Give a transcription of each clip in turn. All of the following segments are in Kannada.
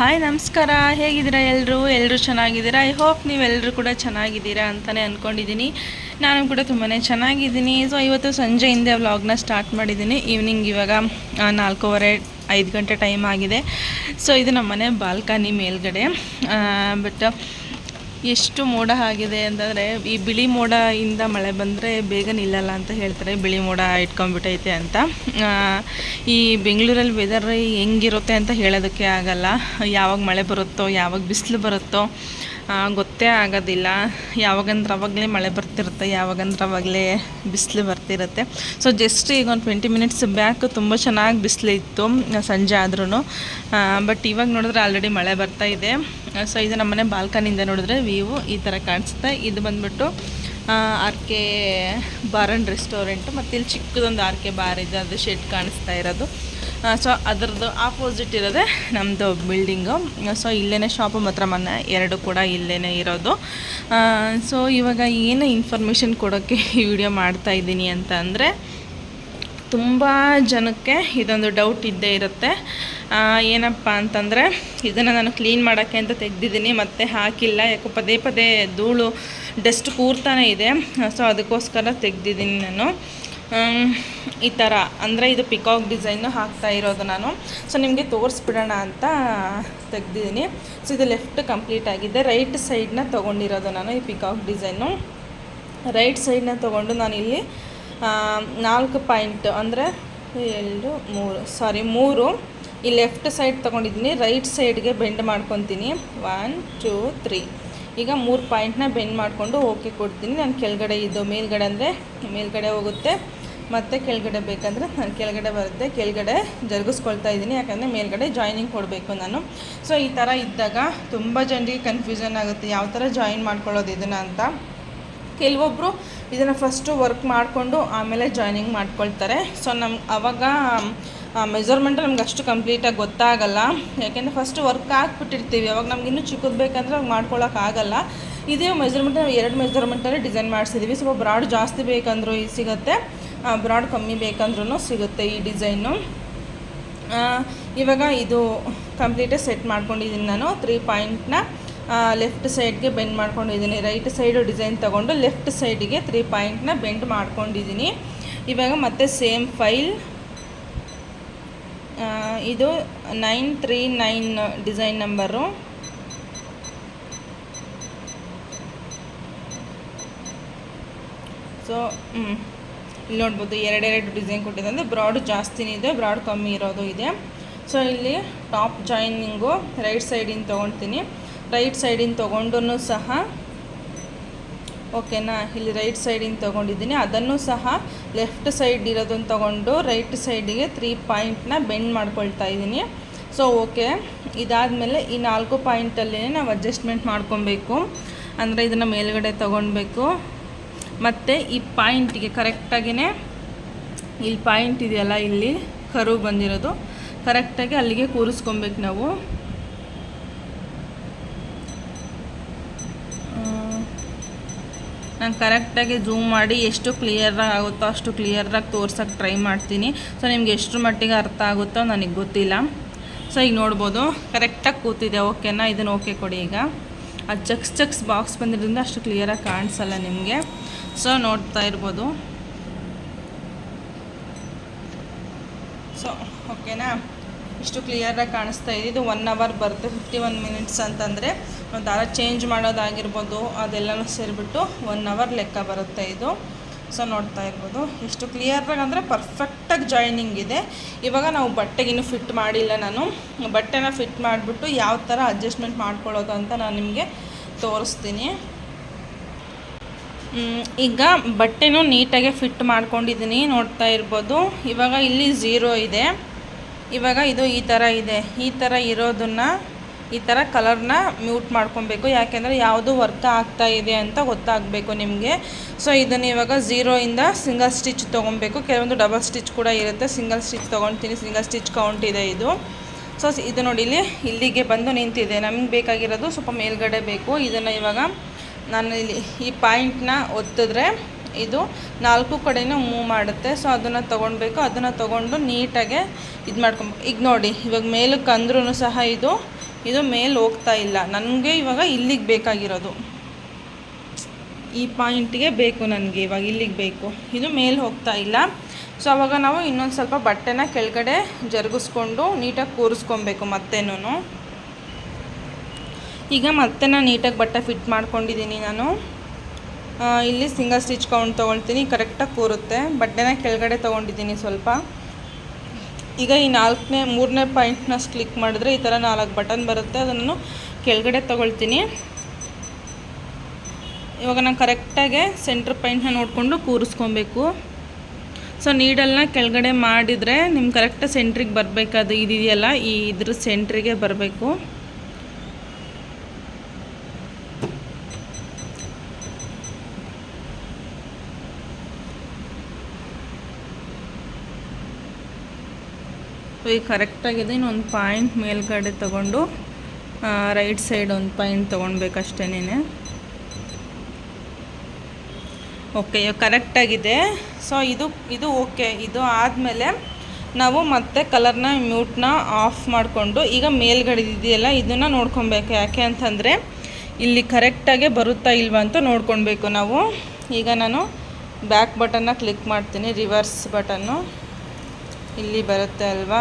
ಹಾಯ್ ನಮಸ್ಕಾರ, ಹೇಗಿದ್ದೀರಾ? ಎಲ್ಲರೂ ಚೆನ್ನಾಗಿದ್ದೀರಾ? ಐ ಹೋಪ್ ನೀವೆಲ್ಲರೂ ಕೂಡ ಚೆನ್ನಾಗಿದ್ದೀರಾ ಅಂತಲೇ ಅಂದ್ಕೊಂಡಿದ್ದೀನಿ. ನಾನು ಕೂಡ ತುಂಬಾ ಚೆನ್ನಾಗಿದ್ದೀನಿ. ಸೊ ಇವತ್ತು ಸಂಜೆಯಿಂದ ವ್ಲಾಗ್ನ ಸ್ಟಾರ್ಟ್ ಮಾಡಿದ್ದೀನಿ. ಈವ್ನಿಂಗ್ ಇವಾಗ 4:15-5 ಗಂಟೆ ಟೈಮ್ ಆಗಿದೆ. ಸೊ ಇದು ನಮ್ಮ ಮನೆ ಬಾಲ್ಕನಿ ಮೇಲ್ಗಡೆ. ಬಟ್ ಎಷ್ಟು ಮೋಡ ಆಗಿದೆ ಅಂತಂದರೆ, ಈ ಬಿಳಿ ಮೋಡದಿಂದ ಮಳೆ ಬಂದರೆ ಬೇಗ ನಿಲ್ಲಲ್ಲ ಅಂತ ಹೇಳ್ತಾರೆ. ಬಿಳಿ ಮೋಡ ಇಟ್ಕೊಂಡ್ಬಿಟ್ಟೈತೆ ಅಂತ. ಈ ಬೆಂಗಳೂರಲ್ಲಿ ವೆದರ್ ಹೆಂಗಿರುತ್ತೆ ಅಂತ ಹೇಳೋದಕ್ಕೆ ಆಗಲ್ಲ. ಯಾವಾಗ ಮಳೆ ಬರುತ್ತೋ, ಯಾವಾಗ ಬಿಸಿಲು ಬರುತ್ತೋ ಗೊತ್ತೇ ಆಗೋದಿಲ್ಲ. ಯಾವಾಗಂದ್ರೆ ಅವಾಗಲೇ ಮಳೆ ಬರ್ತಿರುತ್ತೆ, ಯಾವಾಗಂದ್ರೆ ಅವಾಗಲೇ ಬಿಸಿಲು ಬರ್ತಿರುತ್ತೆ. ಸೊ ಜಸ್ಟ್ ಈಗ ಒಂದು 20 ಮಿನಿಟ್ಸ್ ಬ್ಯಾಕ್ ತುಂಬ ಚೆನ್ನಾಗಿ ಬಿಸಿಲು ಇತ್ತು ಸಂಜೆ ಆದ್ರೂ. ಬಟ್ ಇವಾಗ ನೋಡಿದ್ರೆ ಆಲ್ರೆಡಿ ಮಳೆ ಬರ್ತಾ ಇದೆ. ಸೊ ಇದು ನಮ್ಮನೆ ಬಾಲ್ಕನಿಯಿಂದ ನೋಡಿದ್ರೆ ವ್ಯೂ ಈ ಥರ ಕಾಣಿಸುತ್ತೆ. ಇದು ಬಂದುಬಿಟ್ಟು RK ಬಾರ್ ಆ್ಯಂಡ್ ರೆಸ್ಟೋರೆಂಟು. ಮತ್ತು ಇಲ್ಲಿ ಚಿಕ್ಕದೊಂದು RK ಬಾರ್ ಇದೆ, ಅದು ಶೆಡ್ ಕಾಣಿಸ್ತಾ ಇರೋದು. ಸೊ ಅದರದ್ದು ಆಪೋಸಿಟ್ ಇರೋದೆ ನಮ್ಮದು ಬಿಲ್ಡಿಂಗು. ಸೊ ಇಲ್ಲೇ ಶಾಪು ಮಾತ್ರ ಮನೆ ಎರಡು ಕೂಡ ಇಲ್ಲೇ ಇರೋದು. ಸೊ ಇವಾಗ ಏನು ಇನ್ಫಾರ್ಮೇಷನ್ ಕೊಡೋಕ್ಕೆ ಈ ವಿಡಿಯೋ ಮಾಡ್ತಾಯಿದ್ದೀನಿ ಅಂತ ಅಂದರೆ, ತುಂಬ ಜನಕ್ಕೆ ಇದೊಂದು ಡೌಟ್ ಇದ್ದೇ ಇರುತ್ತೆ. ಏನಪ್ಪ ಅಂತಂದರೆ, ಇದನ್ನು ನಾನು ಕ್ಲೀನ್ ಮಾಡೋಕ್ಕೆ ಅಂತ ತೆಗೆದಿದ್ದೀನಿ, ಮತ್ತೆ ಹಾಕಿಲ್ಲ. ಯಾಕೋ ಪದೇ ಪದೇ ಧೂಳು ಡಸ್ಟ್ ಕೂರ್ತಾನೆ ಇದೆ. ಸೊ ಅದಕ್ಕೋಸ್ಕರ ತೆಗೆದಿದ್ದೀನಿ ನಾನು. ಈ ಥರ ಅಂದರೆ ಇದು ಪಿಕಾಕ್ ಡಿಸೈನು ಹಾಕ್ತಾ ಇರೋದು ನಾನು. ಸೊ ನಿಮಗೆ ತೋರಿಸ್ಬಿಡೋಣ ಅಂತ ತೆಗೆದಿದ್ದೀನಿ. ಸೊ ಇದು ಲೆಫ್ಟ್ ಕಂಪ್ಲೀಟ್ ಆಗಿದೆ. ರೈಟ್ ಸೈಡನ್ನ ತೊಗೊಂಡಿರೋದು ನಾನು ಈ ಪಿಕಾಕ್ ಡಿಸೈನು. ರೈಟ್ ಸೈಡನ್ನ ತೊಗೊಂಡು ನಾನಿಲ್ಲಿ 4 ಪಾಯಿಂಟ್ ಅಂದರೆ 3 ಈ ಲೆಫ್ಟ್ ಸೈಡ್ ತೊಗೊಂಡಿದ್ದೀನಿ. ರೈಟ್ ಸೈಡ್ಗೆ ಬೆಂಡ್ ಮಾಡ್ಕೊತೀನಿ. 1 2 3 ಈಗ 3 ಪಾಯಿಂಟ್ನ ಬೆಂಡ್ ಮಾಡಿಕೊಂಡು ಓಕೆ ಕೊಡ್ತೀನಿ. ನಾನು ಕೆಳಗಡೆ ಇದು ಮೇಲ್ಗಡೆ ಅಂದರೆ ಮೇಲ್ಗಡೆ ಹೋಗುತ್ತೆ, ಮತ್ತು ಕೆಳಗಡೆ ಬೇಕಂದರೆ ನಾನು ಕೆಳಗಡೆ ಬರುತ್ತೆ. ಕೆಳಗಡೆ ಜರುಗಿಸ್ಕೊಳ್ತಾ ಇದ್ದೀನಿ, ಯಾಕಂದರೆ ಮೇಲ್ಗಡೆ ಜಾಯ್ನಿಂಗ್ ಕೊಡಬೇಕು ನಾನು. ಸೊ ಈ ಥರ ಇದ್ದಾಗ ತುಂಬ ಜನರಿಗೆ ಕನ್ಫ್ಯೂಷನ್ ಆಗುತ್ತೆ, ಯಾವ ಥರ ಜಾಯಿನ್ ಮಾಡ್ಕೊಳ್ಳೋದು ಇದನ್ನು ಅಂತ. ಕೆಲವೊಬ್ಬರು ಇದನ್ನು ಫಸ್ಟು ವರ್ಕ್ ಮಾಡಿಕೊಂಡು ಆಮೇಲೆ ಜಾಯ್ನಿಂಗ್ ಮಾಡ್ಕೊಳ್ತಾರೆ. ಸೊ ಆವಾಗ ಮೆಜರ್ಮೆಂಟ್ ನಮ್ಗೆ ಅಷ್ಟು ಕಂಪ್ಲೀಟಾಗಿ ಗೊತ್ತಾಗಲ್ಲ. ಯಾಕೆಂದರೆ ಫಸ್ಟು ವರ್ಕ್ ಹಾಕ್ಬಿಟ್ಟಿರ್ತೀವಿ, ಅವಾಗ ನಮ್ಗೆ ಇನ್ನೂ ಚಿಕ್ಕದು ಬೇಕಂದ್ರೆ ಅವಾಗ ಮಾಡ್ಕೊಳ್ಳೋಕ್ಕಾಗಲ್ಲ. ಇದೇ ಮೆಜರ್ಮೆಂಟ್ ನಾವು 2 ಮೆಜರ್ಮೆಂಟಲ್ಲಿ ಡಿಸೈನ್ ಮಾಡಿಸಿದ್ದೀವಿ. ಸ್ವಲ್ಪ ಬ್ರಾಡ್ ಜಾಸ್ತಿ ಬೇಕಂದ್ರೂ ಸಿಗುತ್ತೆ, ಬ್ರಾಡ್ ಕಮ್ಮಿ ಬೇಕಂದ್ರೂ ಸಿಗುತ್ತೆ ಈ ಡಿಸೈನು. ಇವಾಗ ಇದು ಕಂಪ್ಲೀಟಾಗಿ ಸೆಟ್ ಮಾಡ್ಕೊಂಡಿದ್ದೀನಿ ನಾನು. 3 ಪಾಯಿಂಟ್ನ ಲೆಫ್ಟ್ ಸೈಡ್ಗೆ ಬೆಂಡ್ ಮಾಡ್ಕೊಂಡಿದ್ದೀನಿ. ರೈಟ್ ಸೈಡು ಡಿಸೈನ್ ತೊಗೊಂಡು ಲೆಫ್ಟ್ ಸೈಡಿಗೆ 3 ಪಾಯಿಂಟ್ನ ಬೆಂಡ್ ಮಾಡ್ಕೊಂಡಿದ್ದೀನಿ. ಇವಾಗ ಮತ್ತೆ ಸೇಮ್ ಫೈಲ್, ಇದು 939 ಡಿಸೈನ್ ನಂಬರು. ಸೊ ಇಲ್ಲಿ ನೋಡ್ಬೋದು, 2 ಡಿಸೈನ್ ಕೊಟ್ಟಿದೆ. ಅಂದರೆ ಬ್ರಾಡ್ ಜಾಸ್ತಿನೇ ಇದೆ, ಬ್ರಾಡ್ ಕಮ್ಮಿ ಇರೋದು ಇದೆ. ಸೊ ಇಲ್ಲಿ ಟಾಪ್ ಜಾಯ್ನಿಂಗು ರೈಟ್ ಸೈಡಿಂದ ತೊಗೊಳ್ತೀನಿ. ರೈಟ್ ಸೈಡಿಂದ ತೊಗೊಂಡು ಸಹ ಓಕೆನಾ, ಇಲ್ಲಿ ರೈಟ್ ಸೈಡಿಂದ ತೊಗೊಂಡಿದ್ದೀನಿ. ಅದನ್ನು ಸಹ ಲೆಫ್ಟ್ ಸೈಡ್ ಇರೋದನ್ನು ತೊಗೊಂಡು ರೈಟ್ ಸೈಡಿಗೆ 3 ಪಾಯಿಂಟ್ನ ಬೆಂಡ್ ಮಾಡ್ಕೊಳ್ತಾ ಇದ್ದೀನಿ. ಸೊ ಓಕೆ, ಇದಾದಮೇಲೆ ಈ 4 ಪಾಯಿಂಟಲ್ಲೇ ನಾವು ಅಡ್ಜಸ್ಟ್ಮೆಂಟ್ ಮಾಡ್ಕೊಬೇಕು. ಅಂದರೆ ಇದನ್ನು ಮೇಲ್ಗಡೆ ತೊಗೊಳ್ಬೇಕು. ಮತ್ತು ಈ ಪಾಯಿಂಟಿಗೆ ಕರೆಕ್ಟಾಗಿಯೇ ಇಲ್ಲಿ ಪಾಯಿಂಟ್ ಇದೆಯಲ್ಲ, ಇಲ್ಲಿ ಕರು ಬಂದಿರೋದು ಕರೆಕ್ಟಾಗಿ ಅಲ್ಲಿಗೆ ಕೂರಿಸ್ಕೊಬೇಕು ನಾವು. ನಾನು ಕರೆಕ್ಟಾಗಿ ಝೂಮ್ ಮಾಡಿ ಎಷ್ಟು ಕ್ಲಿಯರಾಗಿ ಆಗುತ್ತೋ ಅಷ್ಟು ಕ್ಲಿಯರಾಗಿ ತೋರ್ಸೋಕ್ಕೆ ಟ್ರೈ ಮಾಡ್ತೀನಿ. ಸೊ ನಿಮ್ಗೆ ಎಷ್ಟು ಮಟ್ಟಿಗೆ ಅರ್ಥ ಆಗುತ್ತೋ ನನಗೆ ಗೊತ್ತಿಲ್ಲ. ಸೊ ಈಗ ನೋಡ್ಬೋದು ಕರೆಕ್ಟಾಗಿ ಕೂತಿದೆ. ಓಕೆನಾ, ಇದನ್ನು ಓಕೆ ಕೊಡಿ. ಈಗ ಅದು ಚಕ್ಸ್ ಬಾಕ್ಸ್ ಬಂದಿರೋದ್ರಿಂದ ಅಷ್ಟು ಕ್ಲಿಯರಾಗಿ ಕಾಣಿಸಲ್ಲ ನಿಮಗೆ. ಸೊ ನೋಡ್ತಾ ಇರ್ಬೋದು. ಸೊ ಓಕೆನಾ, ಇಷ್ಟು ಕ್ಲಿಯರಾಗಿ ಕಾಣಿಸ್ತಾ ಇದೆ. ಇದು 1 ಅವರ್ ಬರುತ್ತೆ, 51 ಮಿನಿಟ್ಸ್ ಅಂತಂದರೆ ದಾರ ಚೇಂಜ್ ಮಾಡೋದಾಗಿರ್ಬೋದು, ಅದೆಲ್ಲನೂ ಸೇರಿಬಿಟ್ಟು 1 ಅವರ್ ಲೆಕ್ಕ ಬರುತ್ತೆ ಇದು. ಸೊ ನೋಡ್ತಾ ಇರ್ಬೋದು ಎಷ್ಟು ಕ್ಲಿಯರಾಗಿ ಅಂದರೆ ಪರ್ಫೆಕ್ಟಾಗಿ ಜಾಯ್ನಿಂಗ್ ಇದೆ. ಇವಾಗ ನಾವು ಬಟ್ಟೆಗಿನ್ನೂ ಫಿಟ್ ಮಾಡಿಲ್ಲ. ನಾನು ಬಟ್ಟೆನ ಫಿಟ್ ಮಾಡಿಬಿಟ್ಟು ಯಾವ ಥರ ಅಡ್ಜಸ್ಟ್ಮೆಂಟ್ ಮಾಡ್ಕೊಳ್ಳೋದು ಅಂತ ನಾನು ನಿಮಗೆ ತೋರಿಸ್ತೀನಿ. ಈಗ ಬಟ್ಟೆನೂ ನೀಟಾಗಿ ಫಿಟ್ ಮಾಡ್ಕೊಂಡಿದ್ದೀನಿ, ನೋಡ್ತಾ ಇರ್ಬೋದು. ಇವಾಗ ಇಲ್ಲಿ 0 ಇದೆ. ಇವಾಗ ಇದು ಈ ಥರ ಇದೆ. ಈ ಥರ ಇರೋದನ್ನು ಈ ಥರ ಕಲರ್ನ ಮ್ಯೂಟ್ ಮಾಡ್ಕೊಬೇಕು, ಯಾಕೆಂದರೆ ಯಾವುದು ವರ್ಕ್ ಆಗ್ತಾ ಇದೆ ಅಂತ ಗೊತ್ತಾಗಬೇಕು ನಿಮಗೆ. ಸೊ ಇದನ್ನು ಇವಾಗ 0ಇಂದ ಸಿಂಗಲ್ ಸ್ಟಿಚ್ ತೊಗೊಬೇಕು. ಕೆಲವೊಂದು ಡಬಲ್ ಸ್ಟಿಚ್ ಕೂಡ ಇರುತ್ತೆ. ಸಿಂಗಲ್ ಸ್ಟಿಚ್ ತೊಗೊಳ್ತೀನಿ, ಸಿಂಗಲ್ ಸ್ಟಿಚ್ ಕೌಂಟ್ ಇದೆ ಇದು. ಸೊ ಇದು ನೋಡಿ, ಇಲ್ಲಿಗೆ ಬಂದು ನಿಂತಿದೆ. ನಮಗೆ ಬೇಕಾಗಿರೋದು ಸ್ವಲ್ಪ ಮೇಲ್ಗಡೆ ಬೇಕು. ಇದನ್ನು ಇವಾಗ ನಾನು ಇಲ್ಲಿ ಈ ಪಾಯಿಂಟ್ನ ಒತ್ತಿದ್ರೆ ಇದು 4 ಕಡೆಯೂ ಮೂವ್ ಮಾಡುತ್ತೆ. ಸೊ ಅದನ್ನು ತೊಗೊಳ್ಬೇಕು. ಅದನ್ನು ತೊಗೊಂಡು ನೀಟಾಗೆ ಇದು ಮಾಡ್ಕೊಬೇಕು. ಈಗ ನೋಡಿ, ಇವಾಗ ಮೇಲಕ್ಕೆ ಅಂದ್ರೂ ಸಹ ಇದು ಇದು ಮೇಲೆ ಹೋಗ್ತಾ ಇಲ್ಲ. ನನಗೆ ಇವಾಗ ಇಲ್ಲಿಗೆ ಬೇಕಾಗಿರೋದು, ಈ ಪಾಯಿಂಟಿಗೆ ಬೇಕು ನನಗೆ, ಇವಾಗ ಇಲ್ಲಿಗೆ ಬೇಕು. ಇದು ಮೇಲೆ ಹೋಗ್ತಾ ಇಲ್ಲ. ಸೊ ಆವಾಗ ನಾವು ಇನ್ನೊಂದು ಸ್ವಲ್ಪ ಬಟ್ಟೆನ ಕೆಳಗಡೆ ಜರುಗಿಸ್ಕೊಂಡು ನೀಟಾಗಿ ಕೂರಿಸ್ಕೊಬೇಕು ಮತ್ತೇನೂ. ಈಗ ಮತ್ತೆ ನಾನು ನೀಟಾಗಿ ಬಟ್ಟೆ ಫಿಟ್ ಮಾಡ್ಕೊಂಡಿದ್ದೀನಿ. ನಾನು ಇಲ್ಲಿ ಸಿಂಗಲ್ ಸ್ಟಿಚ್ ಕೌಂಟ್ ತೊಗೊಳ್ತೀನಿ, ಕರೆಕ್ಟಾಗಿ ಕೂರುತ್ತೆ. ಬಟ್ಟೆನ ಕೆಳಗಡೆ ತೊಗೊಂಡಿದ್ದೀನಿ ಸ್ವಲ್ಪ. ಈಗ ಈ 3ನೇ ಪಾಯಿಂಟ್ನ ಕ್ಲಿಕ್ ಮಾಡಿದ್ರೆ ಈ ಥರ 4 ಬಟನ್ ಬರುತ್ತೆ, ಅದನ್ನು ಕೆಳಗಡೆ ತೊಗೊಳ್ತೀನಿ. ಇವಾಗ ನಾನು ಕರೆಕ್ಟಾಗಿ ಸೆಂಟ್ರ್ ಪಾಯಿಂಟ್ನ ನೋಡಿಕೊಂಡು ಕೂರಿಸ್ಕೊಬೇಕು. ಸೊ ನೀಡಲ್ನ ಕೆಳಗಡೆ ಮಾಡಿದರೆ ನಿಮ್ಗೆ ಕರೆಕ್ಟಾಗಿ ಸೆಂಟ್ರಿಗೆ ಬರಬೇಕು. ಅದು ಇದೆಯಲ್ಲ, ಇದ್ರ ಸೆಂಟ್ರಿಗೆ ಬರಬೇಕು. ಸೊ ಈಗ ಕರೆಕ್ಟಾಗಿದೆ. ಇನ್ನೊಂದು ಪಾಯಿಂಟ್ ಮೇಲ್ಗಡೆ ತೊಗೊಂಡು ರೈಟ್ ಸೈಡ್ ಒಂದು ಪಾಯಿಂಟ್ ತೊಗೊಳ್ಬೇಕಷ್ಟೇನೆ. ಓಕೆ, ಇವಾಗ ಕರೆಕ್ಟಾಗಿದೆ. ಸೊ ಇದು ಓಕೆ. ಇದು ಆದಮೇಲೆ ನಾವು ಮತ್ತೆ ಕಲರ್ನ ಮ್ಯೂಟ್ನ ಆಫ್ ಮಾಡಿಕೊಂಡು ಈಗ ಮೇಲ್ಗಡೆ ಇದೆಯಲ್ಲ ಇದನ್ನು ನೋಡ್ಕೊಬೇಕು. ಯಾಕೆ ಅಂತಂದರೆ ಇಲ್ಲಿ ಕರೆಕ್ಟಾಗೆ ಬರುತ್ತಾ ಇಲ್ವಾ ಅಂತ ನೋಡ್ಕೊಳ್ಬೇಕು ನಾವು. ಈಗ ನಾನು ಬ್ಯಾಕ್ ಬಟನ್ನ ಕ್ಲಿಕ್ ಮಾಡ್ತೀನಿ, ರಿವರ್ಸ್ ಬಟನ್ನು ಇಲ್ಲಿ ಬರುತ್ತೆ ಅಲ್ವಾ.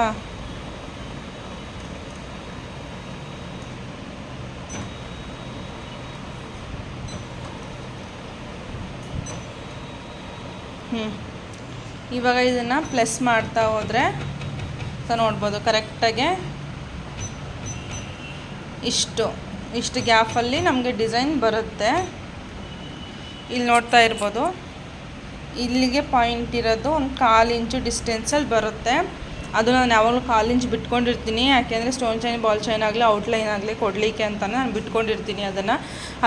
ಇವಾಗ ಇದನ್ನು ಪ್ಲಸ್ ಮಾಡ್ತಾ ಹೋದರೆ ಸೊ ನೋಡ್ಬೋದು ಕರೆಕ್ಟಾಗೆ ಇಷ್ಟು ಗ್ಯಾಪಲ್ಲಿ ನಮಗೆ ಡಿಸೈನ್ ಬರುತ್ತೆ. ಇಲ್ಲಿ ನೋಡ್ತಾ ಇರ್ಬೋದು, ಇಲ್ಲಿಗೆ ಪಾಯಿಂಟ್ ಇರೋದು ಒಂದು 1/4 ಇಂಚು ಡಿಸ್ಟೆನ್ಸಲ್ಲಿ ಬರುತ್ತೆ. ಅದು ನಾನು ಯಾವಾಗಲೂ 1/4 ಇಂಚ್ ಬಿಟ್ಕೊಂಡಿರ್ತೀನಿ. ಯಾಕೆಂದರೆ ಸ್ಟೋನ್ ಚೈನ್, ಬಾಲ್ ಚೈನ್ ಆಗಲಿ, ಔಟ್ಲೈನ್ ಆಗಲಿ ಕೊಡಲಿಕ್ಕೆ ಅಂತಲೇ ನಾನು ಬಿಟ್ಕೊಂಡಿರ್ತೀನಿ.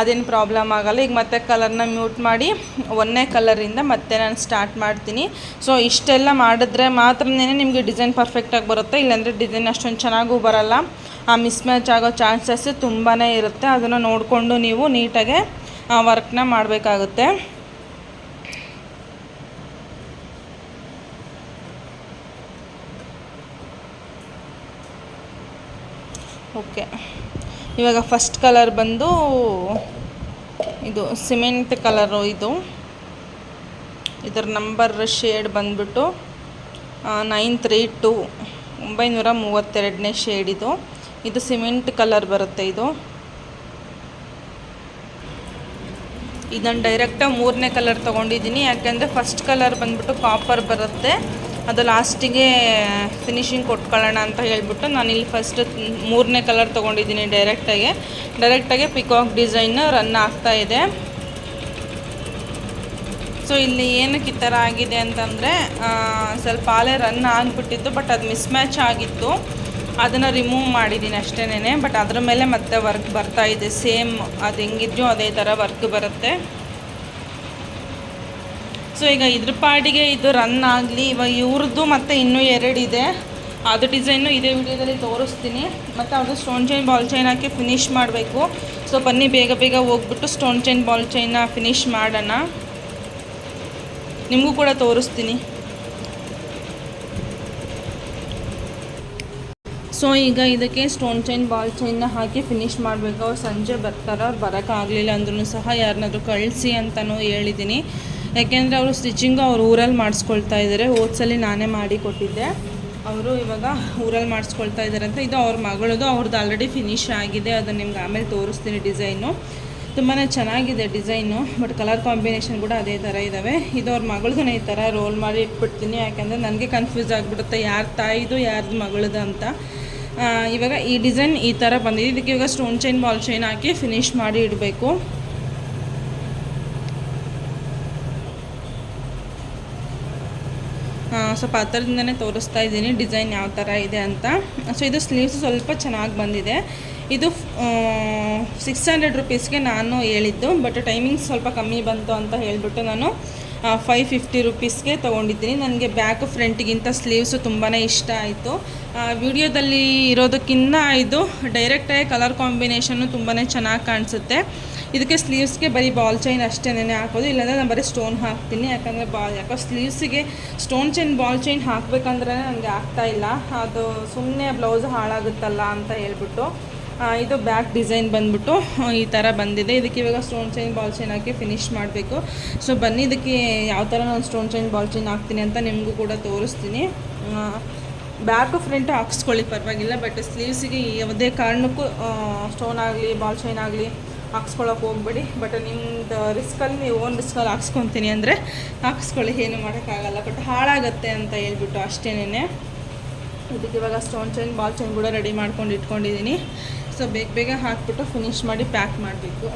ಅದೇನು ಪ್ರಾಬ್ಲಮ್ ಆಗೋಲ್ಲ. ಈಗ ಮತ್ತೆ ಕಲರ್ನ ಮ್ಯೂಟ್ ಮಾಡಿ 1ನೇ ಕಲರಿಂದ ಮತ್ತೆ ನಾನು ಸ್ಟಾರ್ಟ್ ಮಾಡ್ತೀನಿ. ಸೊ ಇಷ್ಟೆಲ್ಲ ಮಾಡಿದ್ರೆ ಮಾತ್ರನೇ ನಿಮಗೆ ಡಿಸೈನ್ ಪರ್ಫೆಕ್ಟಾಗಿ ಬರುತ್ತೆ. ಇಲ್ಲಾಂದರೆ ಡಿಸೈನ್ ಅಷ್ಟೊಂದು ಚೆನ್ನಾಗೂ ಬರೋಲ್ಲ. ಮಿಸ್ ಮ್ಯಾಚ್ ಆಗೋ ಚಾನ್ಸಸ್ ತುಂಬಾ ಇರುತ್ತೆ. ಅದನ್ನು ನೋಡಿಕೊಂಡು ನೀವು ನೀಟಾಗೆ ವರ್ಕ್ನ ಮಾಡಬೇಕಾಗುತ್ತೆ. ಓಕೆ, ಇವಾಗ ಫಸ್ಟ್ ಕಲರ್ ಬಂದು ಇದು ಸಿಮೆಂಟ್ ಕಲರು. ಇದರ ನಂಬರ್ ಶೇಡ್ ಬಂದ್ಬಿಟ್ಟು 932 932ನೇ ಶೇಡ್. ಇದು ಸಿಮೆಂಟ್ ಕಲರ್ ಬರುತ್ತೆ. ಇದನ್ನು ಡೈರೆಕ್ಟಾಗಿ 3ನೇ ಕಲರ್ ತೊಗೊಂಡಿದ್ದೀನಿ. ಯಾಕೆಂದರೆ ಫಸ್ಟ್ ಕಲರ್ ಬಂದ್ಬಿಟ್ಟು ಕಾಪರ್ ಬರುತ್ತೆ, ಅದು ಲಾಸ್ಟಿಗೆ ಫಿನಿಶಿಂಗ್ ಕೊಟ್ಕೊಳ್ಳೋಣ ಅಂತ ಹೇಳ್ಬಿಟ್ಟು ನಾನಿಲ್ಲಿ ಫಸ್ಟ್ 3ನೇ ಕಲರ್ ತೊಗೊಂಡಿದ್ದೀನಿ. ಡೈರೆಕ್ಟಾಗಿ ಪಿಕಾಕ್ ಡಿಸೈನ್ ರನ್ ಆಗ್ತಾ ಇದೆ. ಸೊ ಇಲ್ಲಿ ಏನಕ್ಕೆ ಈ ಥರ ಆಗಿದೆ ಅಂತಂದರೆ ಸ್ವಲ್ಪ ಆಲೇ ರನ್ ಆಗಿಬಿಟ್ಟಿತ್ತು, ಬಟ್ ಅದು ಮಿಸ್ ಮ್ಯಾಚ್ ಆಗಿತ್ತು. ಅದನ್ನು ರಿಮೂವ್ ಮಾಡಿದ್ದೀನಿ ಅಷ್ಟೇನೆ. ಬಟ್ ಅದ್ರ ಮೇಲೆ ಮತ್ತೆ ವರ್ಕ್ ಬರ್ತಾ ಇದೆ. ಸೇಮ್ ಅದು ಹೆಂಗಿದ್ಯೋ ಅದೇ ಥರ ವರ್ಕ್ ಬರುತ್ತೆ. ಸೊ ಈಗ ಇದ್ರ ಪಾಡಿಗೆ ಇದು ರನ್ ಆಗಲಿ. ಇವಾಗ ಇವ್ರದ್ದು ಮತ್ತು ಇನ್ನೂ 2 ಇದೆ, ಅದು ಡಿಸೈನು ಇದೇ ವಿಡಿಯೋದಲ್ಲಿ ತೋರಿಸ್ತೀನಿ. ಮತ್ತು ಅದು ಸ್ಟೋನ್ ಚೈನ್, ಬಾಲ್ ಚೈನ್ ಹಾಕಿ ಫಿನಿಷ್ ಮಾಡಬೇಕು. ಸೊ ಬನ್ನಿ ಬೇಗ ಹೋಗ್ಬಿಟ್ಟು ಸ್ಟೋನ್ ಚೈನ್, ಬಾಲ್ ಚೈನ್ನ ಫಿನಿಷ್ ಮಾಡೋಣ. ನಿಮಗೂ ಕೂಡ ತೋರಿಸ್ತೀನಿ. ಸೊ ಈಗ ಇದಕ್ಕೆ ಸ್ಟೋನ್ ಚೈನ್, ಬಾಲ್ ಚೈನ್ನ ಹಾಕಿ ಫಿನಿಷ್ ಮಾಡಬೇಕು. ಅವ್ರು ಸಂಜೆ ಬರ್ತಾರೆ. ಅವ್ರು ಬರೋಕ್ಕಾಗಲಿಲ್ಲ ಅಂದ್ರೂ ಸಹ ಯಾರನ್ನಾದ್ರೂ ಕಳಿಸಿ ಅಂತಲೂ ಹೇಳಿದ್ದೀನಿ. ಯಾಕೆಂದರೆ ಅವರು ಸ್ಟಿಚಿಂಗು ಅವ್ರು ಊರಲ್ಲಿ ಮಾಡಿಸ್ಕೊಳ್ತಾ ಇದ್ದಾರೆ. ಹೋದ್ಸಲಿ ನಾನೇ ಮಾಡಿ ಕೊಟ್ಟಿದ್ದೆ, ಅವರು ಇವಾಗ ಊರಲ್ಲಿ ಮಾಡಿಸ್ಕೊಳ್ತಾ ಇದ್ದಾರಂತ. ಇದು ಅವ್ರ ಮಗಳದು, ಅವ್ರದ್ದು ಆಲ್ರೆಡಿ ಫಿನಿಶ್ ಆಗಿದೆ. ಅದನ್ನು ನಿಮ್ಗೆ ಆಮೇಲೆ ತೋರಿಸ್ತೀನಿ. ಡಿಸೈನು ತುಂಬಾ ಚೆನ್ನಾಗಿದೆ ಡಿಸೈನು, ಬಟ್ ಕಲರ್ ಕಾಂಬಿನೇಷನ್ ಕೂಡ ಅದೇ ಥರ ಇದ್ದಾವೆ. ಇದು ಅವ್ರ ಮಗಳದನ್ನ ಈ ಥರ ರೋಲ್ ಮಾಡಿ ಇಟ್ಬಿಡ್ತೀನಿ. ಯಾಕೆಂದರೆ ನನಗೆ ಕನ್ಫ್ಯೂಸ್ ಆಗಿಬಿಡುತ್ತೆ ಯಾರು ತಾಯಿದು ಯಾರ್ದು ಮಗಳದು ಅಂತ. ಇವಾಗ ಈ ಡಿಸೈನ್ ಈ ಥರ ಬಂದಿದೆ. ಇದಕ್ಕೆ ಇವಾಗ ಸ್ಟೋನ್ ಚೈನ್, ಬಾಲ್ ಚೈನ್ ಹಾಕಿ ಫಿನಿಷ್ ಮಾಡಿ ಇಡಬೇಕು. ಸ್ವಲ್ಪ ಆ ಥರದಿಂದನೇ ತೋರಿಸ್ತಾ ಇದ್ದೀನಿ ಡಿಸೈನ್ ಯಾವ ಥರ ಇದೆ ಅಂತ. ಸೊ ಇದು ಸ್ಲೀವ್ಸ್ ಸ್ವಲ್ಪ ಚೆನ್ನಾಗಿ ಬಂದಿದೆ. ಇದು 600 ರುಪೀಸ್ಗೆ ನಾನು ಹೇಳಿದ್ದು, ಬಟ್ ಟೈಮಿಂಗ್ಸ್ ಸ್ವಲ್ಪ ಕಮ್ಮಿ ಬಂತು ಅಂತ ಹೇಳಿಬಿಟ್ಟು ನಾನು 550 ರುಪೀಸ್ಗೆ ತೊಗೊಂಡಿದ್ದೀನಿ. ನನಗೆ ಬ್ಯಾಕ್ ಫ್ರಂಟಿಗಿಂತ ಸ್ಲೀವ್ಸು ತುಂಬಾ ಇಷ್ಟ ಆಯಿತು. ವಿಡಿಯೋದಲ್ಲಿ ಇರೋದಕ್ಕಿಂತ ಇದು ಡೈರೆಕ್ಟಾಗಿ ಕಲರ್ ಕಾಂಬಿನೇಷನ್ನು ತುಂಬಾ ಚೆನ್ನಾಗಿ ಕಾಣಿಸುತ್ತೆ. ಇದಕ್ಕೆ ಸ್ಲೀವ್ಸ್ಗೆ ಬರೀ ಬಾಲ್ ಚೈನ್ ಅಷ್ಟೇ ಹಾಕೋದು, ಇಲ್ಲಾಂದರೆ ನಾನು ಬರೀ ಸ್ಟೋನ್ ಹಾಕ್ತೀನಿ. ಯಾಕಂದರೆ ಯಾಕೋ ಸ್ಲೀವ್ಸಿಗೆ ಸ್ಟೋನ್ ಚೈನ್, ಬಾಲ್ ಚೈನ್ ಹಾಕಬೇಕಂದ್ರೆ ನನಗೆ ಆಗ್ತಾಯಿಲ್ಲ. ಅದು ಸುಮ್ಮನೆ ಬ್ಲೌಸ್ ಹಾಳಾಗುತ್ತಲ್ಲ ಅಂತ ಹೇಳ್ಬಿಟ್ಟು ಇದು ಬ್ಯಾಕ್ ಡಿಸೈನ್ ಬಂದ್ಬಿಟ್ಟು ಈ ಥರ ಬಂದಿದೆ. ಇದಕ್ಕೆ ಇವಾಗ ಸ್ಟೋನ್ ಚೈನ್ ಬಾಲ್ ಚೈನ್ ಹಾಕಿ ಫಿನಿಶ್ ಮಾಡಬೇಕು. ಸೊ ಬನ್ನಿ ಇದಕ್ಕೆ ಯಾವ ಥರ ನಾನು ಸ್ಟೋನ್ ಚೈನ್ ಬಾಲ್ ಚೈನ್ ಹಾಕ್ತೀನಿ ಅಂತ ನಿಮಗೂ ಕೂಡ ತೋರಿಸ್ತೀನಿ. ಬ್ಯಾಕು ಫ್ರಂಟ್ ಹಾಕ್ಸ್ಕೊಳ್ಳಿ ಪರವಾಗಿಲ್ಲ, ಬಟ್ ಸ್ಲೀವ್ಸಿಗೆ ಯಾವುದೇ ಕಾರಣಕ್ಕೂ ಸ್ಟೋನ್ ಆಗಲಿ ಬಾಲ್ ಚೈನ್ ಆಗಲಿ ಹಾಕ್ಸ್ಕೊಳಕ್ಕೆ ಹೋಗ್ಬೇಡಿ. ಬಟ್ ನಿಮ್ಮದು ರಿಸ್ಕಲ್ಲಿ ನೀವು ಓನ್ ರಿಸ್ಕಲ್ಲಿ ಹಾಕ್ಸ್ಕೊತೀನಿ ಅಂದರೆ ಹಾಕ್ಸ್ಕೊಳ್ಳಿ, ಏನು ಮಾಡೋಕ್ಕಾಗಲ್ಲ. ಬಟ್ ಹಾಳಾಗತ್ತೆ ಅಂತ ಹೇಳ್ಬಿಟ್ಟು ಅಷ್ಟೇನೆ. ಇದಕ್ಕೆ ಇವಾಗ ಸ್ಟೋನ್ ಚೈನ್ ಬಾಲ್ ಚೈನ್ ಕೂಡ ರೆಡಿ ಮಾಡ್ಕೊಂಡು ಇಟ್ಕೊಂಡಿದ್ದೀನಿ. ಸೊ ಬೇಗ ಹಾಕ್ಬಿಟ್ಟು ಫಿನಿಶ್ ಮಾಡಿ ಪ್ಯಾಕ್ ಮಾಡಬೇಕು.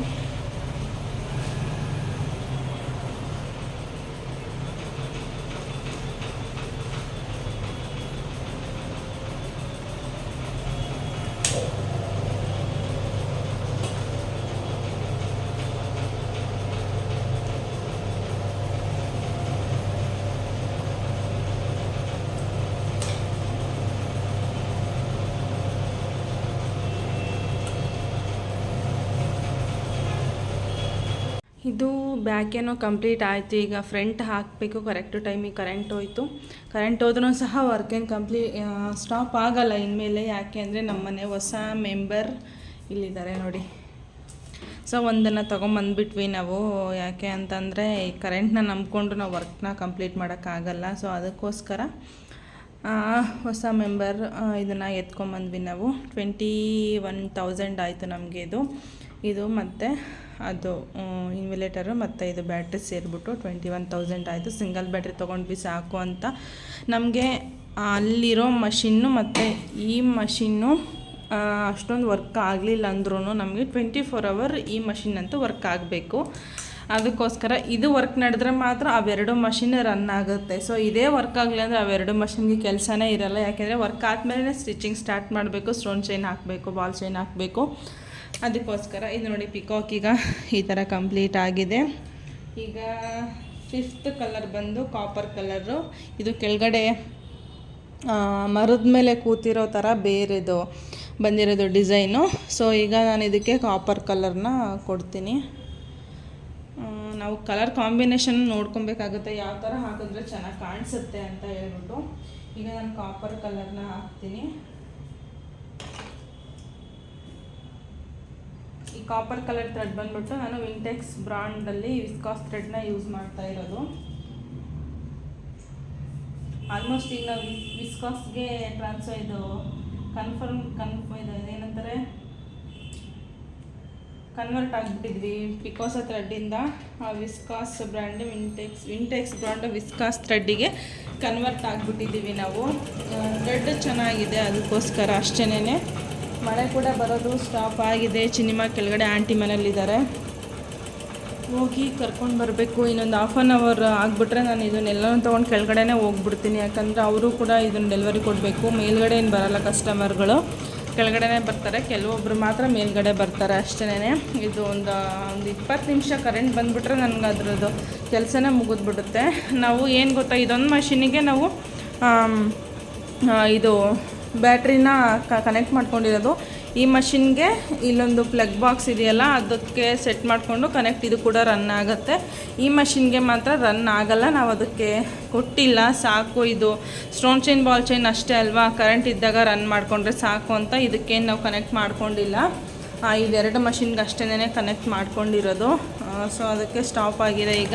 ಇದು ಬ್ಯಾಕ್ ಏನೋ ಕಂಪ್ಲೀಟ್ ಆಯಿತು. ಈಗ ಫ್ರಂಟ್ ಹಾಕಬೇಕು. ಕರೆಕ್ಟು ಟೈಮಿಗೆ ಕರೆಂಟ್ ಹೋಯಿತು. ಕರೆಂಟ್ ಹೋದ್ರೂ ಸಹ ವರ್ಕ್ ಏನು ಸ್ಟಾಪ್ ಆಗಲ್ಲ ಇನ್ಮೇಲೆ. ಯಾಕೆ ಅಂದರೆ ನಮ್ಮನೆ ಹೊಸ ಮೆಂಬರ್ ಇಲ್ಲಿದ್ದಾರೆ ನೋಡಿ. ಸೊ ಒಂದನ್ನು ತೊಗೊಂಬಂದ್ಬಿಟ್ವಿ ನಾವು. ಯಾಕೆ ಅಂತಂದರೆ ಈ ಕರೆಂಟ್ನ ನಂಬ್ಕೊಂಡು ನಾವು ವರ್ಕ್ನ ಕಂಪ್ಲೀಟ್ ಮಾಡೋಕ್ಕಾಗಲ್ಲ. ಸೊ ಅದಕ್ಕೋಸ್ಕರ ಹೊಸ ಮೆಂಬರ್ ಇದನ್ನು ಎತ್ಕೊಂಬಂದ್ವಿ ನಾವು. 21,000 ಆಯಿತು ನಮಗೆ ಇದು ಮತ್ತು ಅದು ಇನ್ವಿಲೇಟರು ಮತ್ತು ಇದು ಬ್ಯಾಟ್ರಿ ಸೇರಿಬಿಟ್ಟು 21,000 ಆಯಿತು. ಸಿಂಗಲ್ ಬ್ಯಾಟ್ರಿ ತೊಗೊಂಡ್ವಿ ಸಾಕು ಅಂತ. ನಮಗೆ ಅಲ್ಲಿರೋ ಮಷಿನ್ನು ಮತ್ತು ಈ ಮಷಿನ್ನು ಅಷ್ಟೊಂದು ವರ್ಕ್ ಆಗಲಿಲ್ಲ ಅಂದ್ರೂ ನಮಗೆ 24 hour ಈ ಮಷಿನ್ ಅಂತೂ ವರ್ಕ್ ಆಗಬೇಕು. ಅದಕ್ಕೋಸ್ಕರ ಇದು ವರ್ಕ್ ನಡೆದ್ರೆ ಮಾತ್ರ ಅವೆರಡು ಮಷಿನ್ ರನ್ ಆಗುತ್ತೆ. ಸೊ ಇದೇ ವರ್ಕ್ ಆಗಲಿ ಅಂದರೆ ಅವೆರಡು ಮಷಿನ್ಗೆ ಕೆಲಸನೇ ಇರಲ್ಲ. ಯಾಕೆಂದರೆ ವರ್ಕ್ ಆದಮೇಲೆ ಸ್ಟಿಚಿಂಗ್ ಸ್ಟಾರ್ಟ್ ಮಾಡಬೇಕು. ಸ್ಟೋನ್ ಚೈನ್ ಹಾಕಬೇಕು, ಬಾಲ್ ಚೈನ್ ಹಾಕಬೇಕು. ಅದಕ್ಕೋಸ್ಕರ ಇದು ನೋಡಿ ಪಿಕಾಕ್ ಈಗ ಈ ಥರ ಕಂಪ್ಲೀಟ್ ಆಗಿದೆ. ಈಗ 5th ಕಲರ್ ಬಂದು ಕಾಪರ್ ಕಲರು. ಇದು ಕೆಳಗಡೆ ಮರದ ಮೇಲೆ ಕೂತಿರೋ ಥರ ಬೇರೆದು ಬಂದಿರೋದು ಡಿಸೈನು. ಸೊ ಈಗ ನಾನು ಇದಕ್ಕೆ ಕಾಪರ್ ಕಲರ್ನ ಕೊಡ್ತೀನಿ. ನಾವು ಕಲರ್ ಕಾಂಬಿನೇಷನ್ ನೋಡ್ಕೊಬೇಕಾಗುತ್ತೆ, ಯಾವ ಥರ ಹಾಕಿದ್ರೆ ಚೆನ್ನಾಗಿ ಕಾಣಿಸುತ್ತೆ ಅಂತ ಹೇಳ್ಬಿಟ್ಟು. ಈಗ ನಾನು ಕಾಪರ್ ಕಲರ್ನ ಹಾಕ್ತೀನಿ. ಈ ಕಾಪರ್ ಕಲರ್ ಥ್ರೆಡ್ ಬಂದ್ಬಿಟ್ಟು ನಾನು ವಿಂಟೆಕ್ಸ್ ಬ್ರಾಂಡಲ್ಲಿ ವಿಸ್ಕಾಸ್ ಥ್ರೆಡ್ನ ಯೂಸ್ ಮಾಡ್ತಾ ಇರೋದು. ಆಲ್ಮೋಸ್ಟ್ ಈಗ ನಾವು ವಿಸ್ಕಾಸ್ಗೆ ಇದು ಏನಂತಾರೆ convert ಆಗಿಬಿಟ್ಟಿದ್ವಿ ಪಿಕೋಸ ಥ್ರೆಡ್ಡಿಂದ. Viscose brand ವಿಂಟೆಕ್ಸ್ brand viscose ಥ್ರೆಡ್ಡಿಗೆ convert ಆಗಿಬಿಟ್ಟಿದ್ದೀವಿ ನಾವು. ಥ್ರೆಡ್ ಚೆನ್ನಾಗಿದೆ, ಅದಕ್ಕೋಸ್ಕರ ಅಷ್ಟೇನೆ. ಮಳೆ ಕೂಡ ಬರೋದು ಸ್ಟಾಪ್ ಆಗಿದೆ. ಚಿನಿಮಾ ಕೆಳಗಡೆ ಆಂಟಿ ಮನೇಲಿದ್ದಾರೆ, ಹೋಗಿ ಕರ್ಕೊಂಡು ಬರಬೇಕು. ಇನ್ನೊಂದು 1/2 hour ಆಗಿಬಿಟ್ರೆ ನಾನು ಇದನ್ನೆಲ್ಲನೂ ತೊಗೊಂಡು ಕೆಳಗಡೆನೇ ಹೋಗ್ಬಿಡ್ತೀನಿ. ಯಾಕಂದರೆ ಅವರು ಕೂಡ ಇದನ್ನು ಡೆಲಿವರಿ ಕೊಡಬೇಕು. ಮೇಲ್ಗಡೆ ಏನು ಬರೋಲ್ಲ ಕಸ್ಟಮರ್ಗಳು, ಕೆಳಗಡೆನೇ ಬರ್ತಾರೆ. ಕೆಲವೊಬ್ಬರು ಮಾತ್ರ ಮೇಲ್ಗಡೆ ಬರ್ತಾರೆ ಅಷ್ಟೇನೆ. ಇದು ಒಂದು 20 ನಿಮಿಷ ಕರೆಂಟ್ ಬಂದುಬಿಟ್ರೆ ನನಗೆ ಅದರದ್ದು ಕೆಲಸನೇ ಮುಗಿದ್ಬಿಡುತ್ತೆ. ನಾವು ಏನು ಗೊತ್ತಾ, ಇದೊಂದು ಮಷಿನಿಗೆ ನಾವು ಇದು ಬ್ಯಾಟ್ರಿನ ಕನೆಕ್ಟ್ ಮಾಡ್ಕೊಂಡಿರೋದು. ಈ ಮಷಿನ್ಗೆ ಇಲ್ಲೊಂದು ಪ್ಲಗ್ ಬಾಕ್ಸ್ ಇದೆಯಲ್ಲ, ಅದಕ್ಕೆ ಸೆಟ್ ಮಾಡಿಕೊಂಡು ಇದು ಕೂಡ ರನ್ ಆಗುತ್ತೆ. ಈ ಮಷಿನ್ಗೆ ಮಾತ್ರ ರನ್ ಆಗಲ್ಲ, ನಾವು ಅದಕ್ಕೆ ಕೊಟ್ಟಿಲ್ಲ. ಸಾಕು, ಇದು ಸ್ಟೋನ್ ಚೈನ್ ಬಾಲ್ ಚೈನ್ ಅಷ್ಟೇ ಅಲ್ವಾ, ಕರೆಂಟ್ ಇದ್ದಾಗ ರನ್ ಮಾಡಿಕೊಂಡ್ರೆ ಸಾಕು ಅಂತ ಇದಕ್ಕೇನು ನಾವು ಕನೆಕ್ಟ್ ಮಾಡ್ಕೊಂಡಿಲ್ಲ. ಇದೆರಡು ಮಷಿನ್ಗೆ ಅಷ್ಟೇ ಕನೆಕ್ಟ್ ಮಾಡ್ಕೊಂಡಿರೋದು. ಸೊ ಅದಕ್ಕೆ ಸ್ಟಾಪ್ ಆಗಿದೆ. ಈಗ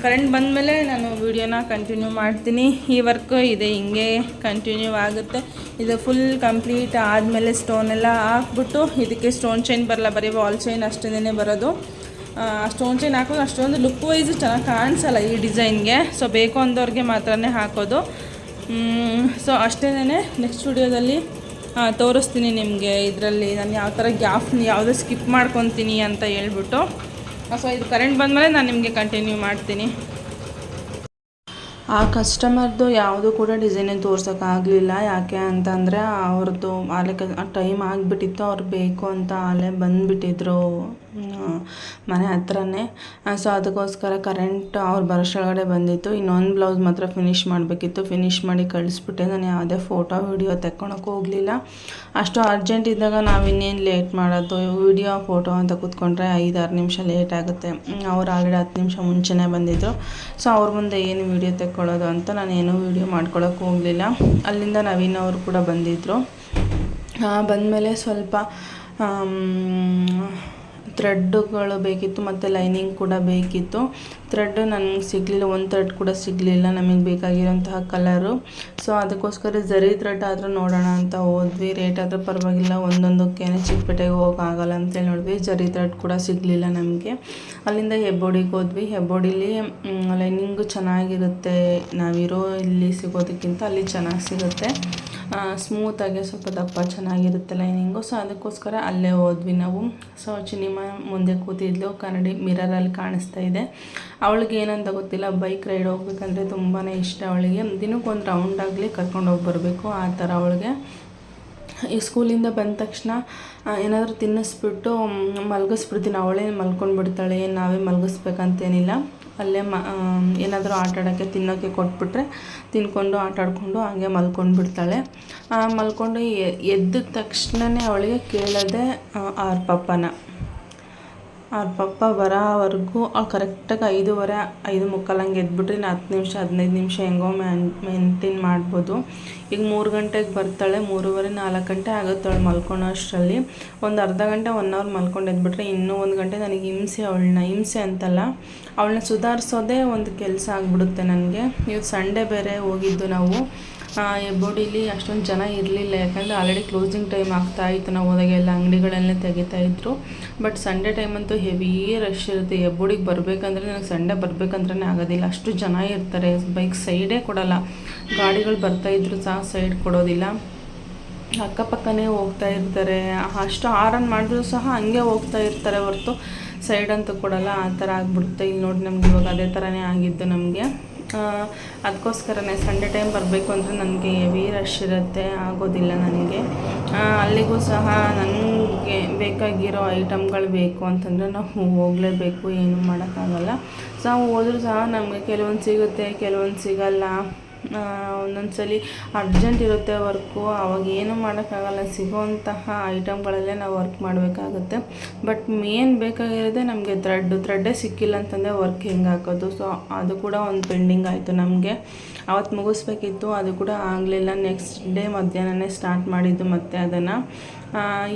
ಕರೆಂಟ್ ಬಂದಮೇಲೆ ನಾನು ವಿಡಿಯೋನ ಕಂಟಿನ್ಯೂ ಮಾಡ್ತೀನಿ. ಈ ವರ್ಕು ಇದೆ ಹಿಂಗೆ ಕಂಟಿನ್ಯೂ ಆಗುತ್ತೆ. ಇದು ಫುಲ್ ಕಂಪ್ಲೀಟ್ ಆದಮೇಲೆ ಸ್ಟೋನೆಲ್ಲ ಹಾಕ್ಬಿಟ್ಟು, ಇದಕ್ಕೆ ಸ್ಟೋನ್ ಚೈನ್ ಬರಲ್ಲ, ಬರೀ ವಾಲ್ ಚೈನ್ ಅಷ್ಟೇ ಬರೋದು. ಸ್ಟೋನ್ ಚೈನ್ ಹಾಕೋದು ಅಷ್ಟೊಂದು ಲುಕ್ ವೈಸು ಚೆನ್ನಾಗಿ ಕಾಣಿಸಲ್ಲ ಈ ಡಿಸೈನ್ಗೆ. ಸೊ ಬೇಕು ಅಂದವ್ರಿಗೆ ಮಾತ್ರನೇ ಹಾಕೋದು. ಸೊ ಅಷ್ಟೇನೆ. ನೆಕ್ಸ್ಟ್ ವಿಡಿಯೋದಲ್ಲಿ ತೋರಿಸ್ತೀನಿ ನಿಮಗೆ ಇದರಲ್ಲಿ ನಾನು ಯಾವ ಥರ ಯಾವುದೋ ಸ್ಕಿಪ್ ಮಾಡ್ಕೊತೀನಿ ಅಂತ ಹೇಳ್ಬಿಟ್ಟು. ಸೊ ಇದು ಕರೆಂಟ್ ಬಂದಮೇಲೆ ನಾನು ನಿಮಗೆ ಕಂಟಿನ್ಯೂ ಮಾಡ್ತೀನಿ. ಆ ಕಸ್ಟಮರ್ದು ಯಾವುದು ಕೂಡ ಡಿಸೈನೇ ತೋರ್ಸೋಕ್ಕಾಗಲಿಲ್ಲ. ಯಾಕೆ ಅಂತಂದರೆ ಅವ್ರದ್ದು ಆಲೆ ಟೈಮ್ ಆಗಿಬಿಟ್ಟಿತ್ತು, ಅವ್ರು ಬೇಕು ಅಂತ ಆಲೆ ಬಂದುಬಿಟ್ಟಿದ್ರು ಮನೆ ಹತ್ರನೇ. ಸೊ ಅದಕ್ಕೋಸ್ಕರ ಕರೆಂಟ್ ಅವ್ರು ಬರೋಷ್ಟೊಳಗಡೆ ಬಂದಿತ್ತು. ಇನ್ನೊಂದು ಬ್ಲೌಸ್ ಮಾತ್ರ ಫಿನಿಷ್ ಮಾಡಬೇಕಿತ್ತು. ಫಿನಿಷ್ ಮಾಡಿ ಕಳಿಸ್ಬಿಟ್ಟೆ. ನಾನು ಯಾವುದೇ ಫೋಟೋ ವೀಡಿಯೋ ತೆಕ್ಕೊಳಕ್ಕೆ ಹೋಗಲಿಲ್ಲ. ಅಷ್ಟು ಅರ್ಜೆಂಟ್ ಇದ್ದಾಗ ನಾವು ಇನ್ನೇನು ಲೇಟ್ ಮಾಡೋದು, ವೀಡಿಯೋ ಫೋಟೋ ಅಂತ ಕೂತ್ಕೊಂಡ್ರೆ 5-6 ನಿಮಿಷ ಲೇಟ್ ಆಗುತ್ತೆ. ಅವ್ರು ಆಲ್ರೆಡಿ 10 ನಿಮಿಷ ಮುಂಚೆನೇ ಬಂದಿದ್ದರು. ಸೊ ಅವ್ರ ಮುಂದೆ ಏನು ವೀಡಿಯೋ ತೆಕ್ಕೊಳ್ಳೋದು ಅಂತ ನಾನೇನು ವೀಡಿಯೋ ಮಾಡ್ಕೊಳಕ್ಕೆ ಹೋಗಲಿಲ್ಲ. ಅಲ್ಲಿಂದ ನವೀನ್ ಅವರು ಕೂಡ ಬಂದಿದ್ದರು. ಬಂದಮೇಲೆ ಸ್ವಲ್ಪ ಥ್ರೆಡ್ಡುಗಳು ಬೇಕಿತ್ತು ಮತ್ತು ಲೈನಿಂಗ್ ಕೂಡ ಬೇಕಿತ್ತು. ಥ್ರೆಡ್ ನನಗೆ ಸಿಗಲಿಲ್ಲ, ಒಂದು ಥ್ರೆಡ್ ಕೂಡ ಸಿಗಲಿಲ್ಲ ನಮಗೆ ಬೇಕಾಗಿರೋಂತಹ ಕಲರು. ಸೊ ಅದಕ್ಕೋಸ್ಕರ ಜರಿ ಥ್ರೆಡ್ ಆದರೂ ನೋಡೋಣ ಅಂತ ಹೋದ್ವಿ. ರೇಟ್ ಆದರೂ ಪರವಾಗಿಲ್ಲ, ಒಂದೊಂದಕ್ಕೆ ಚಿಕ್ಕಪೇಟೆಗೆ ಹೋಗೋಕ್ಕಾಗಲ್ಲ ಅಂತೇಳಿ ನೋಡಿದ್ವಿ. ಜರಿ ಥ್ರೆಡ್ ಕೂಡ ಸಿಗಲಿಲ್ಲ ನಮಗೆ. ಅಲ್ಲಿಂದ ಹೆಬ್ಬೋಡಿಗೆ ಹೋದ್ವಿ. ಹೆಬ್ಬೋಡಿಲಿ ಲೈನಿಂಗು ಚೆನ್ನಾಗಿರುತ್ತೆ, ನಾವಿರೋ ಇಲ್ಲಿ ಸಿಗೋದಕ್ಕಿಂತ ಅಲ್ಲಿ ಚೆನ್ನಾಗಿ ಸಿಗುತ್ತೆ. ಸ್ಮೂತಾಗಿ ಸ್ವಲ್ಪ ದಪ್ಪ ಚೆನ್ನಾಗಿರುತ್ತೆ ಲೈನಿಂಗು. ಸೊ ಅದಕ್ಕೋಸ್ಕರ ಅಲ್ಲೇ ಹೋದ್ವಿ ನಾವು. ಸೊ ಚಿನಿಮ ಮುಂದೆ ಕೂತಿದ್ಲು, ಕನ್ನಡಿ ಮಿರರಲ್ಲಿ ಕಾಣಿಸ್ತಾ ಇದೆ. ಅವಳಿಗೆ ಏನಂತ ಗೊತ್ತಿಲ್ಲ, ಬೈಕ್ ರೈಡ್ ಹೋಗ್ಬೇಕಂದ್ರೆ ತುಂಬಾ ಇಷ್ಟ ಅವಳಿಗೆ. ದಿನಕ್ಕೊಂದು ರೌಂಡ್ ಆಗಲಿ ಕರ್ಕೊಂಡು ಹೋಗಿ ಬರಬೇಕು, ಆ ಥರ ಅವಳಿಗೆ. ಈ ಸ್ಕೂಲಿಂದ ಬಂದ ತಕ್ಷಣ ಏನಾದರೂ ತಿನ್ನಿಸ್ಬಿಟ್ಟು ಮಲಗಿಸ್ಬಿಡ್ತೀನಿ. ಅವಳೇ ಮಲ್ಕೊಂಡು ಬಿಡ್ತಾಳೆ, ನಾವೇ ಮಲಗಿಸ್ಬೇಕಂತೇನಿಲ್ಲ. ಅಲ್ಲೇ ಏನಾದರೂ ಆಟಾಡೋಕ್ಕೆ ತಿನ್ನೋಕ್ಕೆ ಕೊಟ್ಬಿಟ್ರೆ ತಿನ್ಕೊಂಡು ಆಟಾಡಿಕೊಂಡು ಹಾಗೆ ಮಲ್ಕೊಂಡು ಬಿಡ್ತಾಳೆ. ಮಲ್ಕೊಂಡು ಎದ್ದ ತಕ್ಷಣವೇ ಅವಳಿಗೆ ಕೇಳೋದೆ ಅವ್ರ ಪಪ್ಪನ. ಅವ್ರ ಪಪ್ಪ ಬರೋವರೆಗೂ ಅವ್ಳು ಕರೆಕ್ಟಾಗಿ 5:15 5:45 ಹಂಗೆ ಎದ್ಬಿಟ್ರೆ 10 ನಿಮಿಷ 15 ನಿಮಿಷ ಹೆಂಗೋ ಮೇಂಟೈನ್ ಮಾಡ್ಬೋದು. ಈಗ 3 ಗಂಟೆಗೆ ಬರ್ತಾಳೆ, 3:30 4 ಗಂಟೆ ಆಗುತ್ತೆ ಅವಳು ಮಲ್ಕೊಳ್ಳೋ ಅಷ್ಟರಲ್ಲಿ. ಒಂದು ಅರ್ಧ ಗಂಟೆ 1 ಅವರ್ ಮಲ್ಕೊಂಡು ಎದ್ಬಿಟ್ರೆ ಇನ್ನೂ 1 ಗಂಟೆ ನನಗೆ ಹಿಂಸೆ ಅಂತಲ್ಲ, ಅವಳನ್ನ ಸುಧಾರಿಸೋದೇ ಒಂದು ಕೆಲಸ ಆಗಿಬಿಡುತ್ತೆ ನನಗೆ. ಇವತ್ತು ಸಂಡೇ ಬೇರೆ ಹೋಗಿದ್ದು ನಾವು. ಹೆಬ್ಬೋಡಿಲಿ ಅಷ್ಟೊಂದು ಜನ ಇರಲಿಲ್ಲ, ಯಾಕಂದರೆ ಆಲ್ರೆಡಿ ಕ್ಲೋಸಿಂಗ್ ಟೈಮ್ ಆಗ್ತಾಯಿತ್ತು. ನಾವು ಹೋದಾಗೆಲ್ಲ ಅಂಗಡಿಗಳನ್ನೇ ತೆಗಿತಾಯಿದ್ರು. ಬಟ್ ಸಂಡೇ ಟೈಮ್ ಅಂತೂ ಹೆವಿ ರಶ್ ಇರುತ್ತೆ. ಹೆಬ್ಬೋಡಿಗೆ ಬರಬೇಕಂದ್ರೆ ನನಗೆ ಸಂಡೇ ಬರಬೇಕಂದ್ರೆ ಆಗೋದಿಲ್ಲ, ಅಷ್ಟು ಜನ ಇರ್ತಾರೆ. ಬೈಕ್ ಸೈಡೇ ಕೊಡೋಲ್ಲ, ಗಾಡಿಗಳು ಬರ್ತಾಯಿದ್ರು ಸಹ ಸೈಡ್ ಕೊಡೋದಿಲ್ಲ. ಅಕ್ಕಪಕ್ಕನೇ ಹೋಗ್ತಾ ಇರ್ತಾರೆ, ಅಷ್ಟು ಆರನ್ ಮಾಡಿದ್ರು ಸಹ ಹಂಗೆ ಹೋಗ್ತಾ ಇರ್ತಾರೆ ಹೊರತು ಸೈಡ್ ಅಂತೂ ಕೊಡೋಲ್ಲ. ಆ ಥರ ಆಗಿಬಿಡುತ್ತೆ. ಇಲ್ಲಿ ನೋಡಿ ನಮ್ಗೆ ಇವಾಗ ಅದೇ ಥರನೇ ಆಗಿದ್ದು ನಮಗೆ. ಅದಕ್ಕೋಸ್ಕರನೇ ಸಂಡೇ ಟೈಮ್ ಬರಬೇಕು ಅಂದರೆ ನನಗೆ ಹೆವಿ ರಶ್ ಇರುತ್ತೆ, ಆಗೋದಿಲ್ಲ ನನಗೆ. ಅಲ್ಲಿಗೂ ಸಹ ನನಗೆ ಬೇಕಾಗಿರೋ ಐಟಮ್ಗಳು ಬೇಕು ಅಂತಂದರೆ ನಾವು ಹೋಗಲೇಬೇಕು, ಏನೂ ಮಾಡೋಕ್ಕಾಗಲ್ಲ. ಸೊ ಹೋದರೂ ಸಹ ನಮಗೆ ಕೆಲವೊಂದು ಸಿಗುತ್ತೆ, ಕೆಲವೊಂದು ಸಿಗಲ್ಲ. ಒಂದೊಂದು ಸಲ ಅರ್ಜೆಂಟ್ ಇರುತ್ತೆ ವರ್ಕು, ಅವಾಗ ಏನೂ ಮಾಡೋಕ್ಕಾಗಲ್ಲ. ಸಿಗೋವಂತಹ ಐಟಮ್ಗಳಲ್ಲೇ ನಾವು ವರ್ಕ್ ಮಾಡಬೇಕಾಗುತ್ತೆ. ಬಟ್ ಮೇನ್ ಬೇಕಾಗಿರೋದೇ ನಮಗೆ ಥ್ರೆಡ್ಡೇ ಸಿಕ್ಕಿಲ್ಲ ಅಂತಂದರೆ ವರ್ಕ್ ಹೆಂಗೆ ಹಾಕೋದು. ಸೊ ಅದು ಕೂಡ ಒಂದು ಪೆಂಡಿಂಗ್ ಆಯಿತು ನಮಗೆ. ಅವತ್ತು ಮುಗಿಸ್ಬೇಕಿತ್ತು, ಅದು ಕೂಡ ಆಗಲಿಲ್ಲ. ನೆಕ್ಸ್ಟ್ ಡೇ ಮಧ್ಯಾಹ್ನನೇ ಸ್ಟಾರ್ಟ್ ಮಾಡಿದ್ದು. ಮತ್ತು ಅದನ್ನು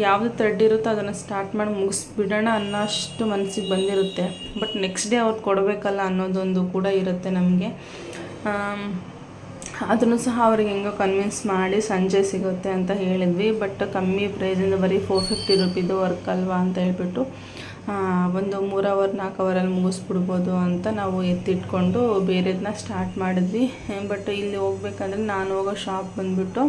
ಯಾವುದು ಥ್ರೆಡ್ ಇರುತ್ತೋ ಅದನ್ನು ಸ್ಟಾರ್ಟ್ ಮಾಡಿ ಮುಗಿಸ್ಬಿಡೋಣ ಅನ್ನೋಷ್ಟು ಮನಸ್ಸಿಗೆ ಬಂದಿರುತ್ತೆ. ಬಟ್ ನೆಕ್ಸ್ಟ್ ಡೇ ಅವ್ರು ಕೊಡಬೇಕಲ್ಲ ಅನ್ನೋದೊಂದು ಕೂಡ ಇರುತ್ತೆ ನಮಗೆ. ಅದನ್ನು ಸಹ ಅವ್ರಿಗೆ ಹೆಂಗೋ ಕನ್ವಿನ್ಸ್ ಮಾಡಿ ಸಂಜೆ ಸಿಗುತ್ತೆ ಅಂತ ಹೇಳಿದ್ವಿ. ಬಟ್ ಕಮ್ಮಿ ಪ್ರೈಸಿಂದ ಬರೀ 450 ರೂಪೀದು ವರ್ಕ್ ಅಲ್ವಾ ಅಂತ ಹೇಳ್ಬಿಟ್ಟು ಒಂದು 3 ಅವರ್ 4 ಅವರಲ್ಲಿ ಮುಗಿಸ್ಬಿಡ್ಬೋದು ಅಂತ ನಾವು ಎತ್ತಿಟ್ಕೊಂಡು ಬೇರೆದನ್ನ ಸ್ಟಾರ್ಟ್ ಮಾಡಿದ್ವಿ. ಬಟ್ ಇಲ್ಲಿ ಹೋಗ್ಬೇಕಂದ್ರೆ ನಾನು ಹೋಗೋ ಶಾಪ್ ಬಂದುಬಿಟ್ಟು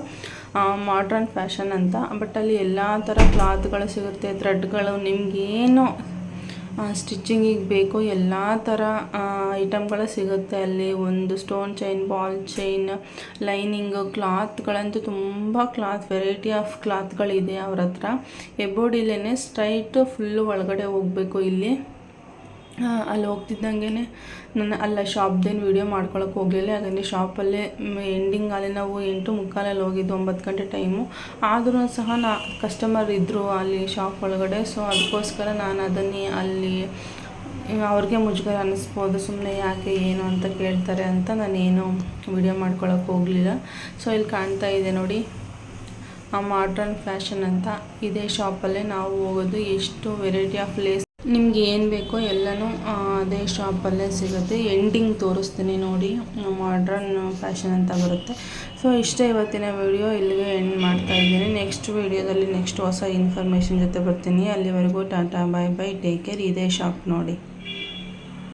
ಮಾಡ್ರನ್ ಫ್ಯಾಷನ್ ಅಂತ. ಬಟ್ ಅಲ್ಲಿ ಎಲ್ಲ ಥರ ಕ್ಲಾತ್ಗಳು ಸಿಗುತ್ತೆ, ಥ್ರೆಡ್ಗಳು ನಿಮಗೇನು ಸ್ಟಿಚ್ಚಿಂಗಿಗೆ ಬೇಕು ಎಲ್ಲ ಥರ ಐಟಮ್ಗಳು ಸಿಗುತ್ತೆ ಅಲ್ಲಿ. ಒಂದು stone chain, ball chain, lining, ಕ್ಲಾತ್ಗಳಂತೂ ತುಂಬ ವೆರೈಟಿ ಆಫ್ ಕ್ಲಾತ್ಗಳಿದೆ ಅವ್ರ ಹತ್ರ. ಹೆಬ್ಬೋಡಿಲೇ ಸ್ಟ್ರೈಟು ಫುಲ್ಲು ಒಳಗಡೆ ಹೋಗಬೇಕು. ಇಲ್ಲಿ ಅಲ್ಲಿ ಹೋಗ್ತಿದ್ದಂಗೆ ನಾನು ಅಲ್ಲ ಶಾಪ್ದೇನು ವೀಡಿಯೋ ಮಾಡ್ಕೊಳಕ್ಕೆ ಹೋಗಲಿಲ್ಲ, ಯಾಕಂದರೆ ಶಾಪಲ್ಲೇ ಎಂಡಿಂಗ್ ಅಲ್ಲಿ ನಾವು 8:45 ಹೋಗಿದ್ದು, 9 ಗಂಟೆ ಟೈಮು. ಆದರೂ ಸಹ ಕಸ್ಟಮರ್ ಇದ್ದರು ಅಲ್ಲಿ ಶಾಪ್ ಒಳಗಡೆ. ಸೊ ಅದಕ್ಕೋಸ್ಕರ ನಾನು ಅದನ್ನೇ ಅಲ್ಲಿ ಅವ್ರಿಗೆ ಮುಜುಗರ ಅನ್ನಿಸ್ಬೋದು, ಸುಮ್ಮನೆ ಯಾಕೆ ಏನು ಅಂತ ಕೇಳ್ತಾರೆ ಅಂತ ನಾನೇನು ವೀಡಿಯೋ ಮಾಡ್ಕೊಳಕ್ಕೆ ಹೋಗಲಿಲ್ಲ. ಸೊ ಇಲ್ಲಿ ಕಾಣ್ತಾ ಇದೆ ನೋಡಿ, ಮಾಡ್ರನ್ ಫ್ಯಾಷನ್ ಅಂತ. ಇದೇ ಶಾಪಲ್ಲೇ ನಾವು ಹೋಗೋದು. ಎಷ್ಟು ವೆರೈಟಿ ಆಫ್ ಲೇಸ್ ನಿಮ್ಗೆ ಏನು ಬೇಕೋ ಎಲ್ಲನೂ ಅದೇ ಶಾಪಲ್ಲೇ ಸಿಗುತ್ತೆ. ಎಂಡಿಂಗ್ ತೋರಿಸ್ತೀನಿ ನೋಡಿ, ಮಾಡ್ರನ್ ಫ್ಯಾಷನ್ ಅಂತ ಬರುತ್ತೆ. ಸೊ ಇಷ್ಟೇ ಇವತ್ತಿನ ವಿಡಿಯೋ, ಇಲ್ಲಿಗೆ ಎಂಡ್ ಮಾಡ್ತಾ ಇದ್ದೀನಿ. ನೆಕ್ಸ್ಟ್ ವಿಡಿಯೋದಲ್ಲಿ ನೆಕ್ಸ್ಟ್ ಹೊಸ ಇನ್ಫಾರ್ಮೇಷನ್ ಜೊತೆ ಬರ್ತೀನಿ. ಅಲ್ಲಿವರೆಗೂ ಟಾಟಾ, ಬಾಯ್ ಬಾಯ್, ಟೇಕ್ ಕೇರ್. ಇದೇ ಶಾಪ್ ನೋಡಿ.